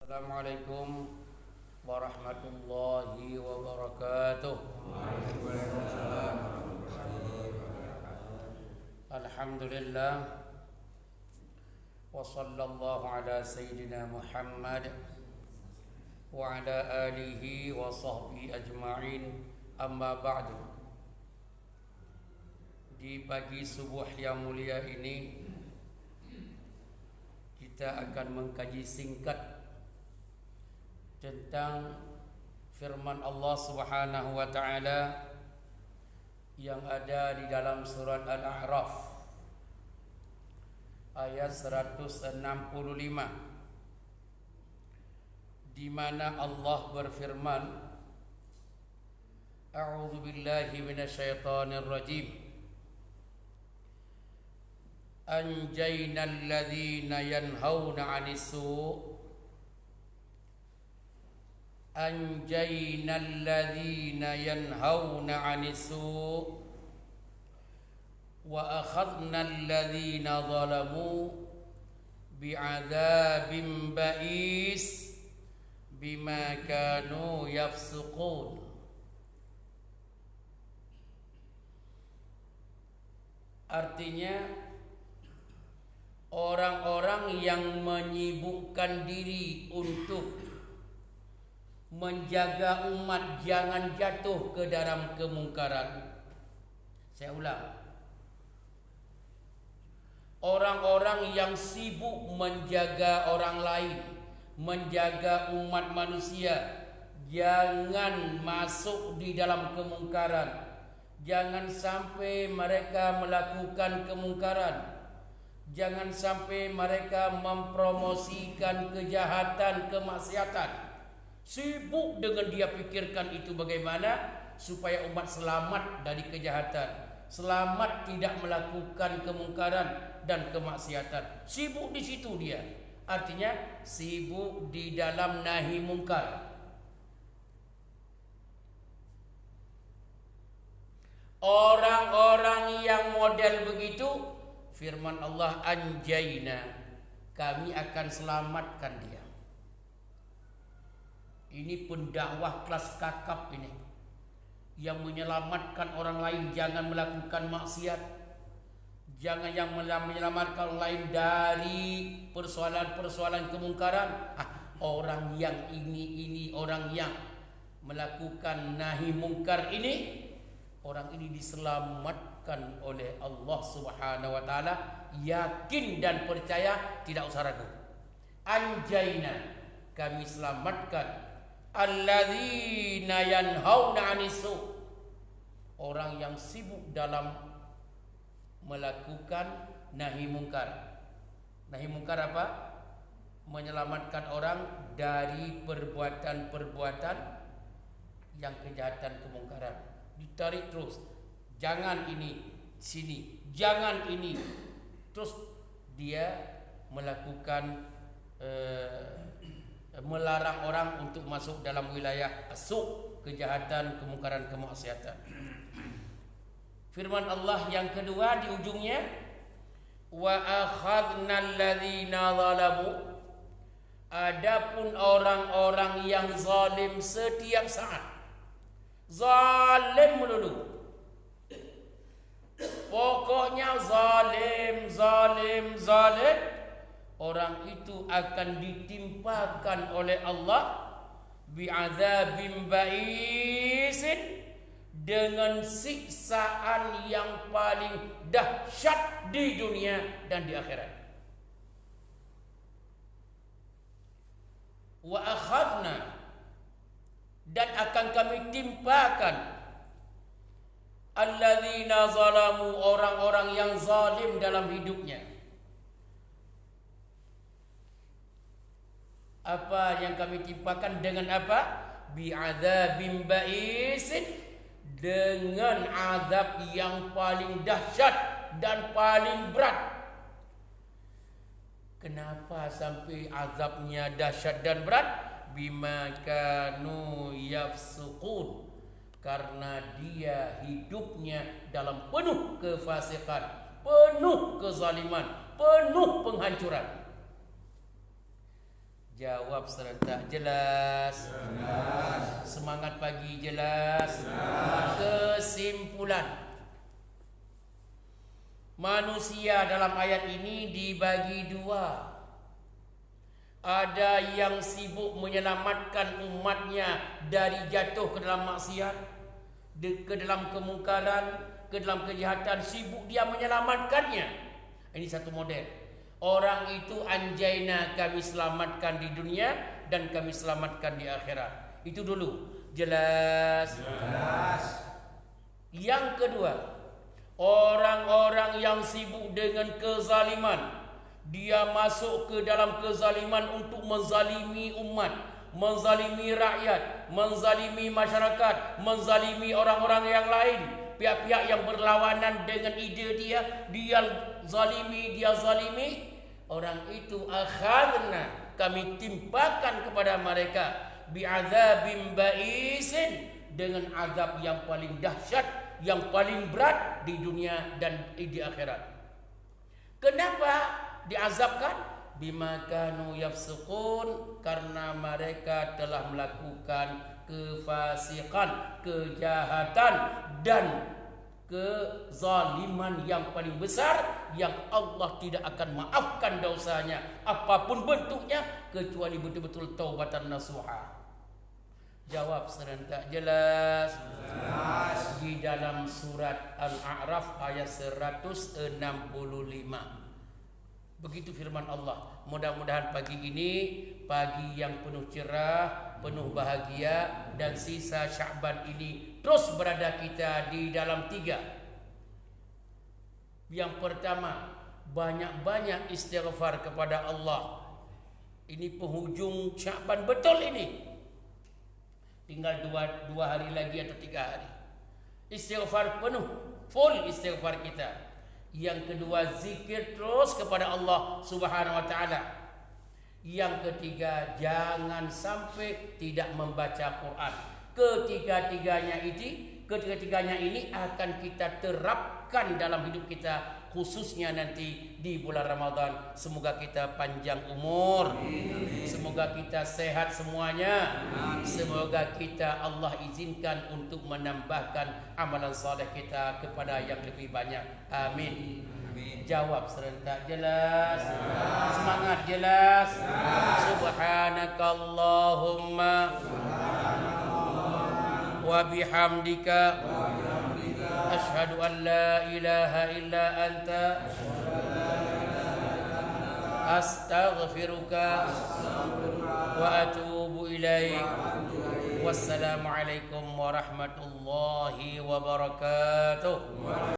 Assalamualaikum warahmatullahi wabarakatuh. Waalaikumsalam. Alhamdulillah wa sallallahu ala sayyidina Muhammad wa ala alihi wa sahbihi ajma'in. Amma ba'du. Di pagi subuh yang mulia ini kita akan mengkaji singkat tentang firman Allah Subhanahu wa taala yang ada di dalam surat Al-A'raf ayat 165, di mana Allah berfirman, A'udzu billahi minasyaitonir rajim, anjaynal ladzina yanhauna 'anis su' أنجينا الذين ينهون عن السوء وأخذنا الذين ظلموا بعذاب بئيس بما كانوا يفسقون. Artinya, orang-orang yang menyibukkan diri untuk menjaga umat jangan jatuh ke dalam kemungkaran. Saya ulang. Orang-orang yang sibuk menjaga orang lain, menjaga umat manusia, jangan masuk di dalam kemungkaran. Jangan sampai mereka melakukan kemungkaran. Jangan sampai mereka mempromosikan kejahatan, kemaksiatan. Sibuk dengan dia pikirkan itu bagaimana supaya umat selamat dari kejahatan, selamat tidak melakukan kemungkaran dan kemaksiatan. Sibuk di situ dia. Artinya sibuk di dalam nahi mungkar. Orang-orang yang model begitu, firman Allah, anjayna, kami akan selamatkan dia. Ini pendakwah kelas kakap ini, yang menyelamatkan orang lain jangan melakukan maksiat, jangan yang menyelamatkan orang lain dari persoalan-persoalan kemungkaran. Orang yang ini orang yang melakukan nahi mungkar ini, orang ini diselamatkan oleh Allah Subhanahu wa taala. Yakin dan percaya, tidak usah ragu. Anjayna, kami selamatkan alladzina yanhauna 'anis su', orang yang sibuk dalam melakukan nahi mungkar. Nahi mungkar apa? Menyelamatkan orang dari perbuatan-perbuatan yang kejahatan, kemungkaran. Ditarik terus. Jangan ini, sini. Jangan ini. Terus dia melakukan melarang orang untuk masuk dalam wilayah su', kejahatan, kemungkaran, kemaksiatan. Firman Allah yang kedua di ujungnya, wa akhadna alladzina zalamu, adapun orang-orang yang zalim setiap saat, zalim melulu, pokoknya zalim, orang itu akan ditimpakan oleh Allah bi'adzabim ba'isin, dengan siksaan yang paling dahsyat di dunia dan di akhirat. Wa akhadna, dan akan kami timpakan alladzina zalamu, orang-orang yang zalim dalam hidupnya. Apa yang kami timpakan dengan apa? Bi'adzabim ba'isin, dengan azab yang paling dahsyat dan paling berat. Kenapa sampai azabnya dahsyat dan berat? Bima kanu yafsuqun, karena dia hidupnya dalam penuh kefasikan, penuh kezaliman, penuh penghancuran. Jawab serentak. Jelas? Jelas. Semangat pagi. Jelas? Jelas. Kesimpulan, manusia dalam ayat ini dibagi dua. Ada yang sibuk menyelamatkan umatnya dari jatuh ke dalam maksiat, ke dalam kemungkaran, ke dalam kejahatan. Sibuk dia menyelamatkannya. Ini satu model. Orang itu anjaina, kami selamatkan di dunia dan kami selamatkan di akhirat. Itu dulu. Jelas? Jelas. Yang kedua, orang-orang yang sibuk dengan kezaliman. Dia masuk ke dalam kezaliman untuk menzalimi umat, menzalimi rakyat, menzalimi masyarakat, menzalimi orang-orang yang lain. Pihak-pihak yang berlawanan dengan ide dia zalimi. Orang itu akhadna, kami timpakan kepada mereka bi'adzabim ba'isin, dengan azab yang paling dahsyat, yang paling berat di dunia dan di akhirat. Kenapa diazabkan? Bima kanu yafsukun, karena mereka telah melakukan kefasikan, kejahatan dan kezaliman yang paling besar, yang Allah tidak akan maafkan dosanya apapun bentuknya kecuali betul-betul taubatan nasuha. Jawab serentak. Jelas? Jelas. Di dalam surat Al-A'raf ayat 165. Begitu firman Allah. Mudah-mudahan pagi ini pagi yang penuh cerah, penuh bahagia, dan sisa Sya'ban ini terus berada kita di dalam 3. Yang pertama, banyak-banyak istighfar kepada Allah. Ini penghujung Sya'ban betul ini. Tinggal 2 hari lagi atau 3 hari. Istighfar penuh, full istighfar kita. Yang kedua, zikir terus kepada Allah Subhanahu wa taala. Yang ketiga, jangan sampai tidak membaca Quran. Ketiga-tiganya ini akan kita terapkan dalam hidup kita, khususnya nanti di bulan Ramadan. Semoga kita panjang umur. Semoga kita sehat semuanya. Semoga kita Allah izinkan untuk menambahkan amalan saleh kita kepada yang lebih banyak. Amin. Jawab serentak. Jelas? Semangat. Jelas? Subhanakallahumma wa bihamdika asyhadu an la ilaha illa anta astaghfiruka wa atubu ilaik. Wassalamualaikum warahmatullahi wabarakatuh.